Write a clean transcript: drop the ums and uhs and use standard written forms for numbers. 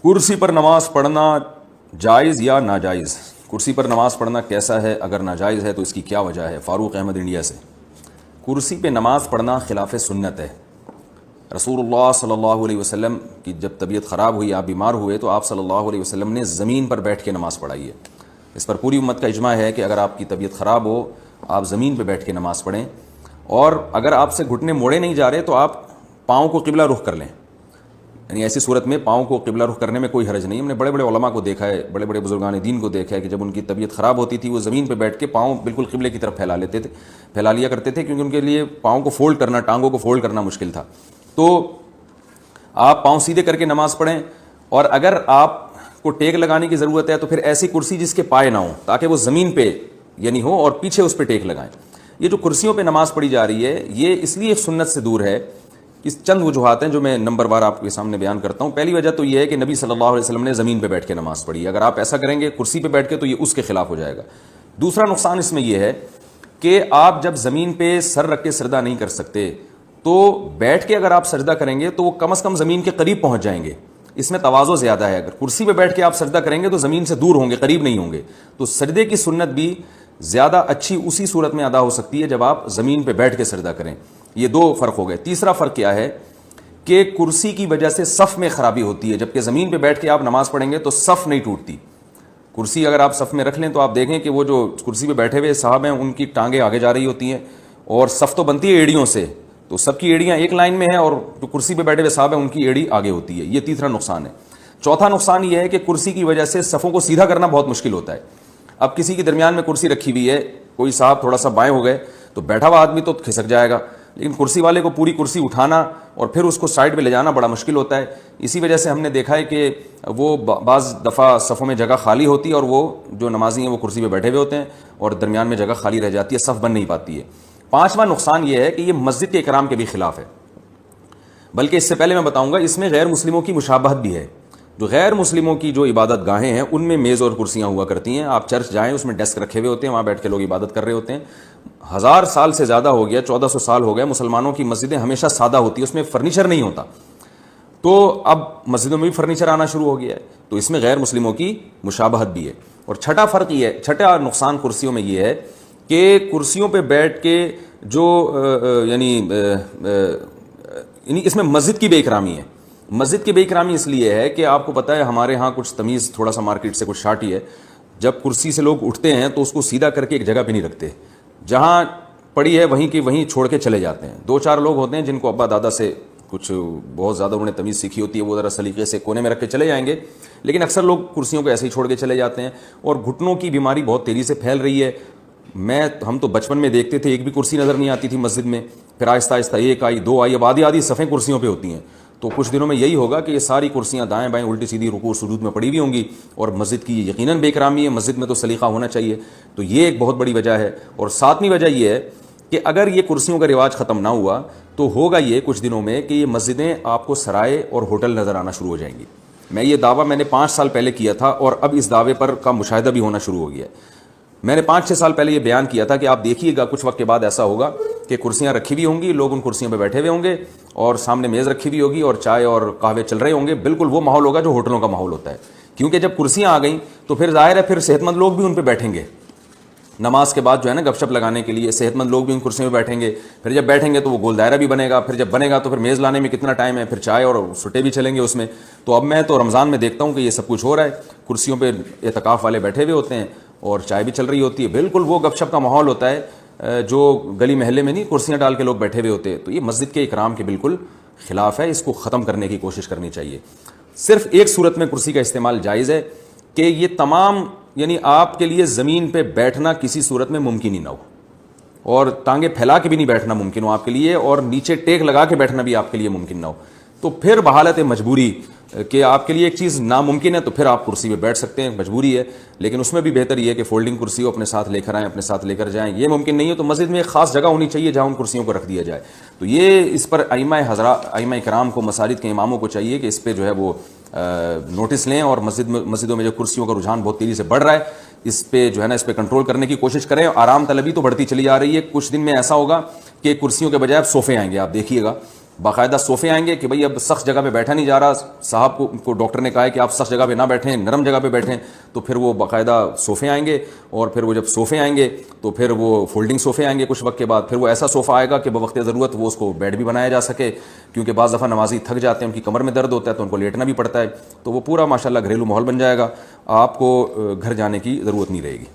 کرسی پر نماز پڑھنا جائز یا ناجائز؟ کرسی پر نماز پڑھنا کیسا ہے؟ اگر ناجائز ہے تو اس کی کیا وجہ ہے؟ فاروق احمد انڈیا سے۔ کرسی پہ نماز پڑھنا خلاف سنت ہے۔ رسول اللہ صلی اللہ علیہ وسلم کی جب طبیعت خراب ہوئی، آپ بیمار ہوئے، تو آپ صلی اللہ علیہ وسلم نے زمین پر بیٹھ کے نماز پڑھائی ہے۔ اس پر پوری امت کا اجماع ہے کہ اگر آپ کی طبیعت خراب ہو، آپ زمین پہ بیٹھ کے نماز پڑھیں، اور اگر آپ سے گھٹنے موڑے نہیں جا رہے تو آپ پاؤں کو قبلہ رخ کر لیں۔ یعنی ایسی صورت میں پاؤں کو قبلہ رخ کرنے میں کوئی حرج نہیں۔ ہم نے بڑے بڑے علماء کو دیکھا ہے، بڑے بڑے بزرگان دین کو دیکھا ہے کہ جب ان کی طبیعت خراب ہوتی تھی وہ زمین پہ بیٹھ کے پاؤں بالکل قبلے کی طرف پھیلا لیا کرتے تھے، کیونکہ ان کے لیے پاؤں کو فولڈ کرنا، ٹانگوں کو فولڈ کرنا مشکل تھا۔ تو آپ پاؤں سیدھے کر کے نماز پڑھیں، اور اگر آپ کو ٹیک لگانے کی ضرورت ہے تو پھر ایسی کرسی جس کے پائے نہ ہوں، تاکہ وہ زمین پہ یعنی ہو اور پیچھے اس پہ ٹیک لگائیں۔ یہ جو کرسیوں پہ نماز پڑھی جا رہی ہے، یہ اس لیے سنت سے دور ہے۔ اس چند وجوہات ہیں جو میں نمبر وار آپ کے سامنے بیان کرتا ہوں۔ پہلی وجہ تو یہ ہے کہ نبی صلی اللہ علیہ وسلم نے زمین پہ بیٹھ کے نماز پڑھی ہے۔ اگر آپ ایسا کریں گے کرسی پہ بیٹھ کے تو یہ اس کے خلاف ہو جائے گا۔ دوسرا نقصان اس میں یہ ہے کہ آپ جب زمین پہ سر رکھ کے سجدہ نہیں کر سکتے، تو بیٹھ کے اگر آپ سجدہ کریں گے تو وہ کم از کم زمین کے قریب پہنچ جائیں گے۔ اس میں تواضع زیادہ ہے۔ اگر کرسی پہ بیٹھ کے آپ سجدہ کریں گے تو زمین سے دور ہوں گے، قریب نہیں ہوں گے۔ تو سجدے کی سنت بھی زیادہ اچھی اسی صورت میں ادا ہو سکتی ہے جب آپ زمین پہ بیٹھ کے سجدہ کریں۔ یہ دو فرق ہو گئے۔ تیسرا فرق کیا ہے کہ کرسی کی وجہ سے صف میں خرابی ہوتی ہے، جبکہ زمین پہ بیٹھ کے آپ نماز پڑھیں گے تو صف نہیں ٹوٹتی۔ کرسی اگر آپ صف میں رکھ لیں تو آپ دیکھیں کہ وہ جو کرسی پہ بیٹھے ہوئے صاحب ہیں ان کی ٹانگیں آگے جا رہی ہوتی ہیں، اور صف تو بنتی ہے ایڑیوں سے، تو سب کی ایڑیاں ایک لائن میں ہیں، اور جو کرسی پہ بیٹھے ہوئے صاحب ہیں ان کی ایڑی آگے ہوتی ہے۔ یہ تیسرا نقصان ہے۔ چوتھا نقصان یہ ہے کہ کرسی کی وجہ سے صفوں کو سیدھا کرنا بہت مشکل ہوتا ہے۔ اب کسی کے درمیان میں کرسی رکھی ہوئی ہے، کوئی صاحب تھوڑا سا بائیں ہو گئے تو بیٹھا ہوا آدمی تو کھسک جائے گا، لیکن کرسی والے کو پوری کرسی اٹھانا اور پھر اس کو سائڈ پہ لے جانا بڑا مشکل ہوتا ہے۔ اسی وجہ سے ہم نے دیکھا ہے کہ وہ بعض دفعہ صفوں میں جگہ خالی ہوتی ہے، اور وہ جو نمازی ہیں وہ کرسی پہ بیٹھے ہوئے ہوتے ہیں اور درمیان میں جگہ خالی رہ جاتی ہے، صف بن نہیں پاتی ہے۔ پانچواں نقصان یہ ہے کہ یہ مسجد کے اکرام کے بھی خلاف ہے۔ بلکہ اس سے پہلے میں بتاؤں گا، اس میں غیر مسلموں کی مشابہت بھی ہے۔ جو غیر مسلموں کی جو عبادت گاہیں ہیں ان میں میز اور کرسیاں ہوا کرتی ہیں۔ آپ چرچ جائیں، اس میں ڈیسک رکھے ہوئے ہوتے ہیں، وہاں بیٹھ کے لوگ عبادت کر رہے ہوتے ہیں۔ 1000 سال سے زیادہ ہو گیا، 1400 سال ہو گئے، مسلمانوں کی مسجدیں ہمیشہ سادہ ہوتی ہیں، اس میں فرنیچر نہیں ہوتا۔ تو اب مسجدوں میں بھی فرنیچر آنا شروع ہو گیا ہے، تو اس میں غیر مسلموں کی مشابہت بھی ہے۔ اور چھٹا فرق یہ ہے، چھٹا نقصان کرسیوں میں یہ ہے کہ کرسیوں پہ بیٹھ کے جو یعنی اس میں مسجد کی بے اکرامی ہے۔ مسجد کی بے اکرامی اس لیے ہے کہ آپ کو پتہ ہے ہمارے ہاں کچھ تمیز تھوڑا سا مارکیٹ سے کچھ شارٹ ہی ہے۔ جب کرسی سے لوگ اٹھتے ہیں تو اس کو سیدھا کر کے ایک جگہ پہ نہیں رکھتے، جہاں پڑی ہے وہیں کی وہیں چھوڑ کے چلے جاتے ہیں۔ 2-4 لوگ ہوتے ہیں جن کو ابا دادا سے کچھ بہت زیادہ انہوں نے تمیز سیکھی ہوتی ہے، وہ ذرا سلیقے سے کونے میں رکھ کے چلے جائیں گے، لیکن اکثر لوگ کرسیوں کو ایسے ہی چھوڑ کے چلے جاتے ہیں۔ اور گھٹنوں کی بیماری بہت تیزی سے پھیل رہی ہے۔ ہم تو بچپن میں دیکھتے تھے ایک بھی کرسی نظر نہیں آتی تھی مسجد میں، پھر آہستہ آہستہ 1 آئی، 2 آئی، اب آدھی صفیں کرسیوں پہ ہوتی ہیں۔ تو کچھ دنوں میں یہی ہوگا کہ یہ ساری کرسیاں دائیں بائیں الٹی سیدھی رکوع سجود میں پڑی ہوئی ہوں گی، اور مسجد کی یقیناً بے اکرامی ہے۔ مسجد میں تو سلیقہ ہونا چاہیے۔ تو یہ ایک بہت بڑی وجہ ہے۔ اور 7ویں وجہ یہ ہے کہ اگر یہ کرسیوں کا رواج ختم نہ ہوا تو ہوگا یہ کچھ دنوں میں کہ یہ مسجدیں آپ کو سرائے اور ہوٹل نظر آنا شروع ہو جائیں گی۔ یہ دعویٰ میں نے 5 سال پہلے کیا تھا، اور اب اس دعوے پر کا مشاہدہ بھی ہونا شروع ہو گیا ہے۔ میں نے 5-6 سال پہلے یہ بیان کیا تھا کہ آپ دیکھیے گا کچھ وقت کے بعد ایسا ہوگا کہ کرسیاں رکھی ہوئی ہوں گی، لوگ ان کرسیوں پہ بیٹھے ہوئے ہوں گے، اور سامنے میز رکھی ہوئی ہوگی اور چائے اور قہوے چل رہے ہوں گے۔ بالکل وہ ماحول ہوگا جو ہوٹلوں کا ماحول ہوتا ہے، کیونکہ جب کرسیاں آ گئیں تو پھر ظاہر ہے پھر صحت مند لوگ بھی ان پہ بیٹھیں گے۔ نماز کے بعد جو ہے نا گپ شپ لگانے کے لیے صحت مند لوگ بھی ان کرسیوں پہ بیٹھیں گے۔ پھر جب بیٹھیں گے تو وہ گول دائرہ بھی بنے گا، پھر جب بنے گا تو پھر میز لانے میں کتنا ٹائم ہے، پھر چائے اور سٹے بھی چلیں گے اس میں۔ تو اب میں تو رمضان میں دیکھتا ہوں کہ یہ سب کچھ ہو رہا ہے، کرسیوں پہ اعتکاف والے بیٹھے ہوئے ہوتے ہیں اور چائے بھی چل رہی ہوتی ہے۔ بالکل وہ گپ شپ کا ماحول ہوتا ہے جو گلی محلے میں نہیں کرسیاں ڈال کے لوگ بیٹھے ہوئے ہوتے ہیں۔ تو یہ مسجد کے اکرام کے بالکل خلاف ہے، اس کو ختم کرنے کی کوشش کرنی چاہیے۔ صرف ایک صورت میں کرسی کا استعمال جائز ہے کہ یہ تمام یعنی آپ کے لیے زمین پہ بیٹھنا کسی صورت میں ممکن ہی نہ ہو، اور ٹانگیں پھیلا کے بھی نہیں بیٹھنا ممکن ہو آپ کے لیے، اور نیچے ٹیک لگا کے بیٹھنا بھی آپ کے لیے ممکن نہ ہو۔ تو پھر بحالت مجبوری کہ آپ کے لیے ایک چیز ناممکن ہے تو پھر آپ کرسی پہ بیٹھ سکتے ہیں، مجبوری ہے، لیکن اس میں بھی بہتر یہ ہے کہ فولڈنگ کرسی ہو، اپنے ساتھ لے کر آئیں، اپنے ساتھ لے کر جائیں۔ یہ ممکن نہیں ہے تو مسجد میں ایک خاص جگہ ہونی چاہیے جہاں ان کرسیوں کو رکھ دیا جائے۔ تو یہ اس پر ائمہ کرام کو، مساجد کے اماموں کو چاہیے کہ اس پہ جو ہے وہ نوٹس لیں، اور مسجدوں میں جو کرسیوں کا رجحان بہت تیزی سے بڑھ رہا ہے اس پہ جو ہے نا اس پہ کنٹرول کرنے کی کوشش کریں۔ آرام طلبی تو بڑھتی چلی جا رہی ہے، کچھ دن میں ایسا ہوگا کہ کرسیوں کے بجائے اب صوفے آئیں گے، آپ دیکھیے گا باقاعدہ صوفے آئیں گے کہ بھئی اب سخت جگہ پہ بیٹھا نہیں جا رہا, صاحب کو ڈاکٹر نے کہا ہے کہ آپ سخت جگہ پہ نہ بیٹھیں, نرم جگہ پہ بیٹھیں, تو پھر وہ باقاعدہ صوفے آئیں گے. اور پھر وہ جب صوفے آئیں گے تو پھر وہ فولڈنگ صوفے آئیں گے کچھ وقت کے بعد. پھر وہ ایسا صوفہ آئے گا کہ بوقت ضرورت وہ اس کو بیڈ بھی بنایا جا سکے, کیونکہ بعض دفعہ نمازی تھک جاتے ہیں, ان کی کمر میں درد ہوتا ہے تو ان کو لیٹنا بھی پڑتا ہے. تو وہ پورا ماشاءاللہ گھریلو ماحول بن جائے گا, آپ کو گھر جانے کی ضرورت نہیں رہے گی.